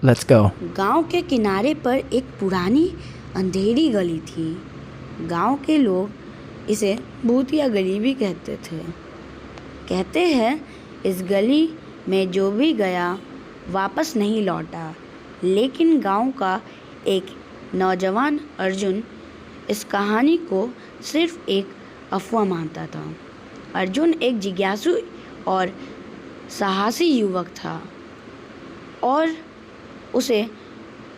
Let's go. गांव के किनारे पर एक पुरानी अंधेरी गली थी। गांव के लोग इसे भूतिया गली भी कहते थे। कहते हैं इस गली में जो भी गया वापस नहीं लौटा। लेकिन गांव का एक नौजवान अर्जुन इस कहानी को सिर्फ एक अफवाह मानता था। अर्जुन एक जिज्ञासु और साहसी युवक था और उसे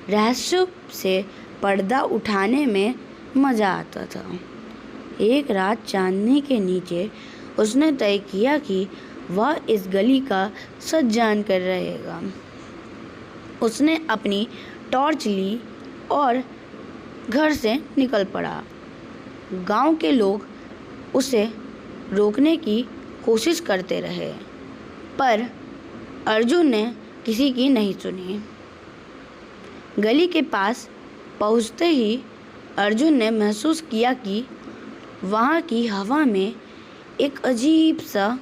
रहस्य से पर्दा उठाने में मज़ा आता था। एक रात चांदनी के नीचे उसने तय किया कि वह इस गली का सच जानकर रहेगा। उसने अपनी टॉर्च ली और घर से निकल पड़ा। गांव के लोग उसे रोकने की कोशिश करते रहे, पर अर्जुन ने किसी की नहीं सुनी। गली के पास पहुंचते ही अर्जुन ने महसूस किया कि वहाँ की हवा में एक अजीब सा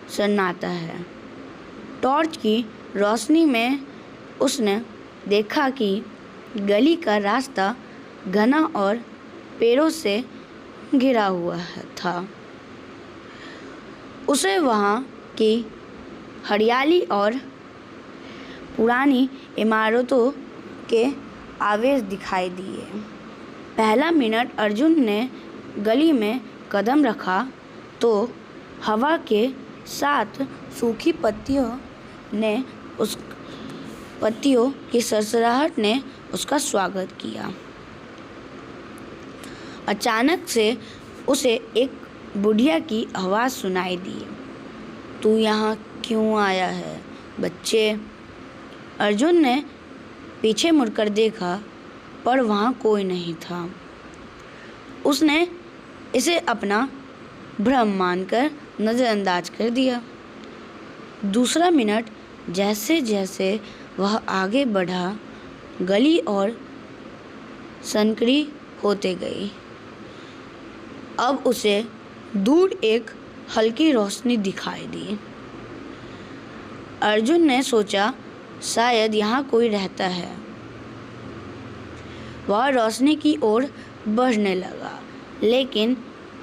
सन्नाटा है। टॉर्च की रोशनी में उसने देखा कि गली का रास्ता घना और पेड़ों से घिरा हुआ था। उसे वहाँ की हरियाली और पुरानी इमारतों के आवेश दिखाई दिए। पहला मिनट अर्जुन ने गली में कदम रखा तो हवा के साथ सूखी पत्तियों की सरसराहट ने उसका स्वागत किया। अचानक से उसे एक बुढ़िया की आवाज़ सुनाई दी। तू यहाँ क्यों आया है बच्चे? अर्जुन ने पीछे मुड़कर देखा पर वहाँ कोई नहीं था। उसने इसे अपना भ्रम मानकर नज़रअंदाज कर दिया। दूसरा मिनट जैसे जैसे वह आगे बढ़ा, गली और संकरी होते गई। अब उसे दूर एक हल्की रोशनी दिखाई दी। अर्जुन ने सोचा शायद यहाँ कोई रहता है। वह रोशनी की ओर बढ़ने लगा, लेकिन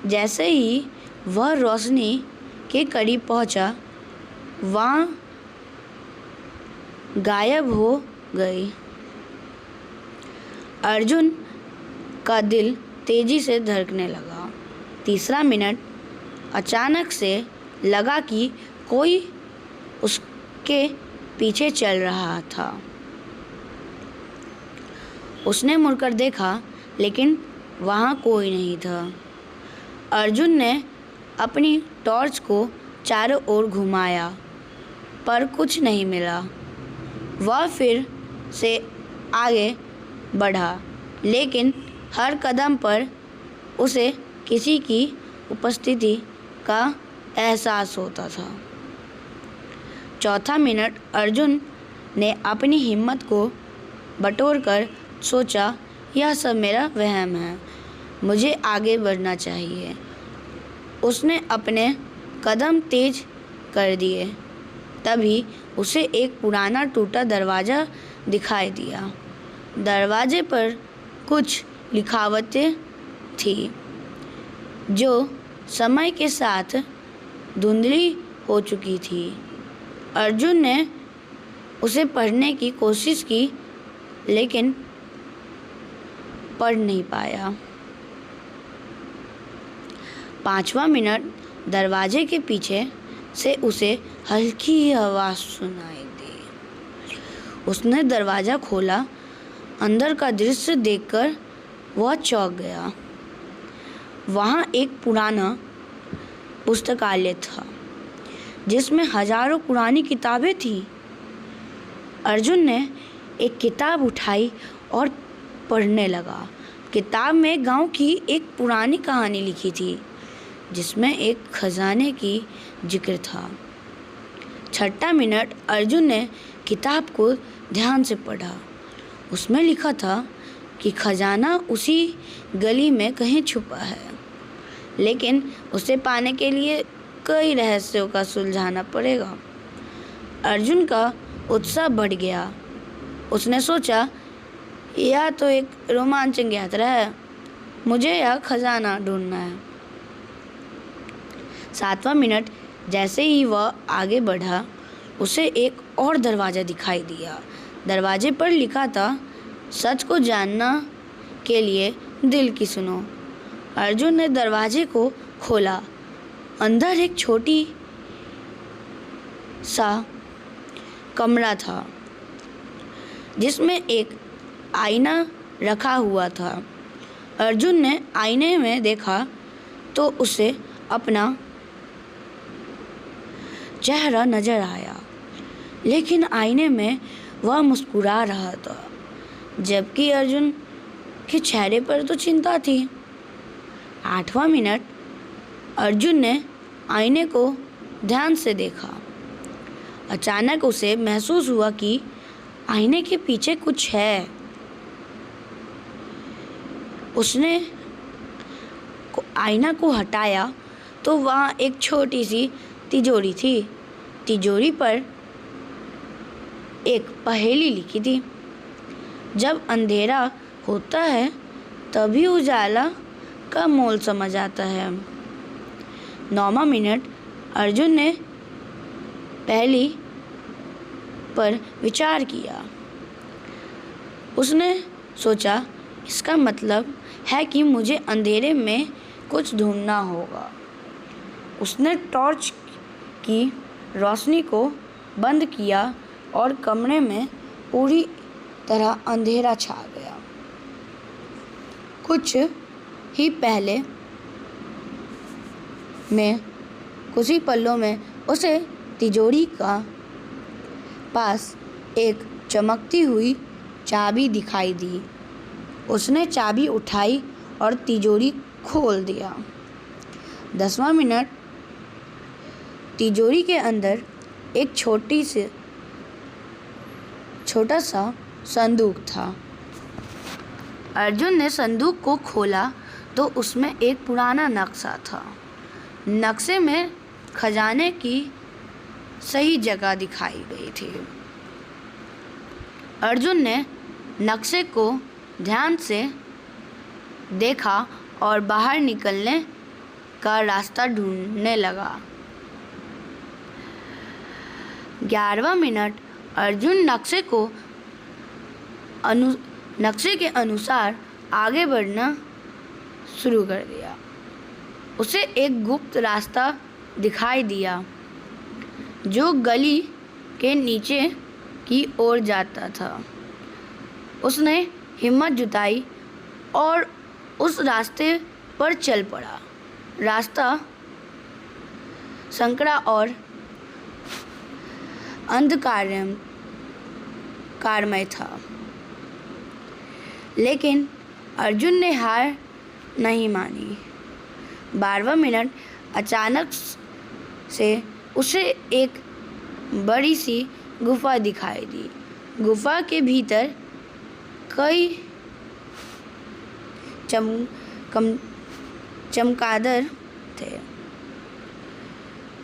जैसे ही वह रोशनी के करीब पहुँचा, वहाँ गायब हो गई। अर्जुन का दिल तेजी से धड़कने लगा। तीसरा मिनट अचानक से लगा कि कोई उसके पीछे चल रहा था। उसने मुड़कर देखा, लेकिन वहाँ कोई नहीं था। अर्जुन ने अपनी टॉर्च को चारों ओर घुमाया, पर कुछ नहीं मिला। वह फिर से आगे बढ़ा, लेकिन हर कदम पर उसे किसी की उपस्थिति का एहसास होता था। चौथा मिनट अर्जुन ने अपनी हिम्मत को बटोरकर सोचा, यह सब मेरा वहम है, मुझे आगे बढ़ना चाहिए। उसने अपने कदम तेज कर दिए। तभी उसे एक पुराना टूटा दरवाज़ा दिखाई दिया। दरवाजे पर कुछ लिखावटें थी जो समय के साथ धुंधली हो चुकी थी। अर्जुन ने उसे पढ़ने की कोशिश की, लेकिन पढ़ नहीं पाया। पांचवा मिनट दरवाजे के पीछे से उसे हल्की आवाज़ सुनाई दी। उसने दरवाज़ा खोला। अंदर का दृश्य देखकर वह चौंक गया। वहाँ एक पुराना पुस्तकालय था जिसमें हजारों पुरानी किताबें थीं। अर्जुन ने एक किताब उठाई और पढ़ने लगा। किताब में गांव की एक पुरानी कहानी लिखी थी जिसमें एक खजाने की जिक्र था। छठा मिनट अर्जुन ने किताब को ध्यान से पढ़ा। उसमें लिखा था कि खजाना उसी गली में कहीं छुपा है, लेकिन उसे पाने के लिए कई रहस्यों का सुलझाना पड़ेगा। अर्जुन का उत्साह बढ़ गया। उसने सोचा, यह तो एक रोमांचक यात्रा है, मुझे यह खजाना ढूंढना है। 7वां मिनट जैसे ही वह आगे बढ़ा, उसे एक और दरवाज़ा दिखाई दिया। दरवाजे पर लिखा था, सच को जानना के लिए दिल की सुनो। अर्जुन ने दरवाजे को खोला। अंदर एक छोटी सा कमरा था जिसमें एक आईना रखा हुआ था। अर्जुन ने आईने में देखा तो उसे अपना चेहरा नजर आया, लेकिन आईने में वह मुस्कुरा रहा था, जबकि अर्जुन के चेहरे पर तो चिंता थी। 8वां मिनट अर्जुन ने आईने को ध्यान से देखा। अचानक उसे महसूस हुआ कि आईने के पीछे कुछ है। उसने आईना को हटाया तो वहाँ एक छोटी सी तिजोरी थी। तिजोरी पर एक पहेली लिखी थी, जब अंधेरा होता है तभी उजाला का मोल समझ आता है। 9वां मिनट अर्जुन ने पहेली पर विचार किया। उसने सोचा, इसका मतलब है कि मुझे अंधेरे में कुछ ढूंढना होगा। उसने टॉर्च की रोशनी को बंद किया और कमरे में पूरी तरह अंधेरा छा गया। कुछ ही पलों में उसे तिजोरी का पास एक चमकती हुई चाबी दिखाई दी। उसने चाबी उठाई और तिजोरी खोल दिया। 10वां मिनट तिजोरी के अंदर एक छोटा सा संदूक था। अर्जुन ने संदूक को खोला तो उसमें एक पुराना नक्शा था। नक्शे में खजाने की सही जगह दिखाई गई थी। अर्जुन ने नक्शे को ध्यान से देखा और बाहर निकलने का रास्ता ढूंढने लगा। 11वां मिनट अर्जुन नक्शे के अनुसार आगे बढ़ना शुरू कर दिया। उसे एक गुप्त रास्ता दिखाई दिया जो गली के नीचे की ओर जाता था। उसने हिम्मत जुटाई और उस रास्ते पर चल पड़ा। रास्ता संकरा और अंधकारमय था, लेकिन अर्जुन ने हार नहीं मानी। 12वां मिनट अचानक से उसे एक बड़ी सी गुफा दिखाई दी। गुफा के भीतर कई चमगादड़ थे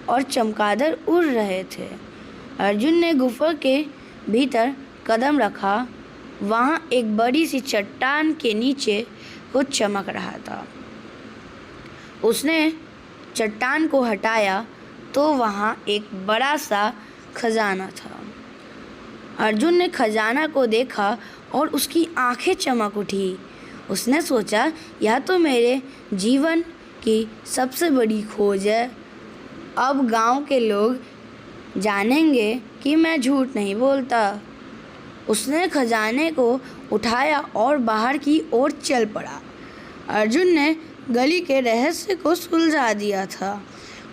और चमगादड़ उड़ रहे थे। अर्जुन ने गुफा के भीतर कदम रखा। वहाँ एक बड़ी सी चट्टान के नीचे कुछ चमक रहा था। उसने चट्टान को हटाया तो वहाँ एक बड़ा सा खजाना था। अर्जुन ने खजाना को देखा और उसकी आंखें चमक उठी। उसने सोचा, यह तो मेरे जीवन की सबसे बड़ी खोज है। अब गांव के लोग जानेंगे कि मैं झूठ नहीं बोलता। उसने खजाने को उठाया और बाहर की ओर चल पड़ा। अर्जुन ने गली के रहस्य को सुलझा दिया था।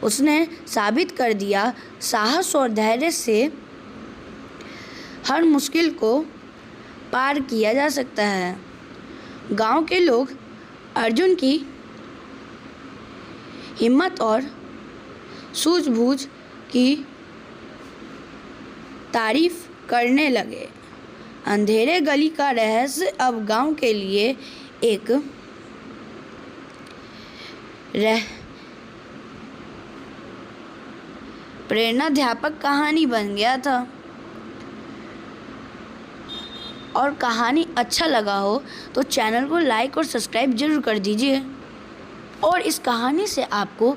उसने साबित कर दिया, साहस और धैर्य से हर मुश्किल को पार किया जा सकता है। गांव के लोग अर्जुन की हिम्मत और सूझबूझ की तारीफ करने लगे। अंधेरे गली का रहस्य अब गांव के लिए एक प्रेरणाध्यापक कहानी बन गया था। और कहानी अच्छा लगा हो तो चैनल को लाइक और सब्सक्राइब ज़रूर कर दीजिए। और इस कहानी से आपको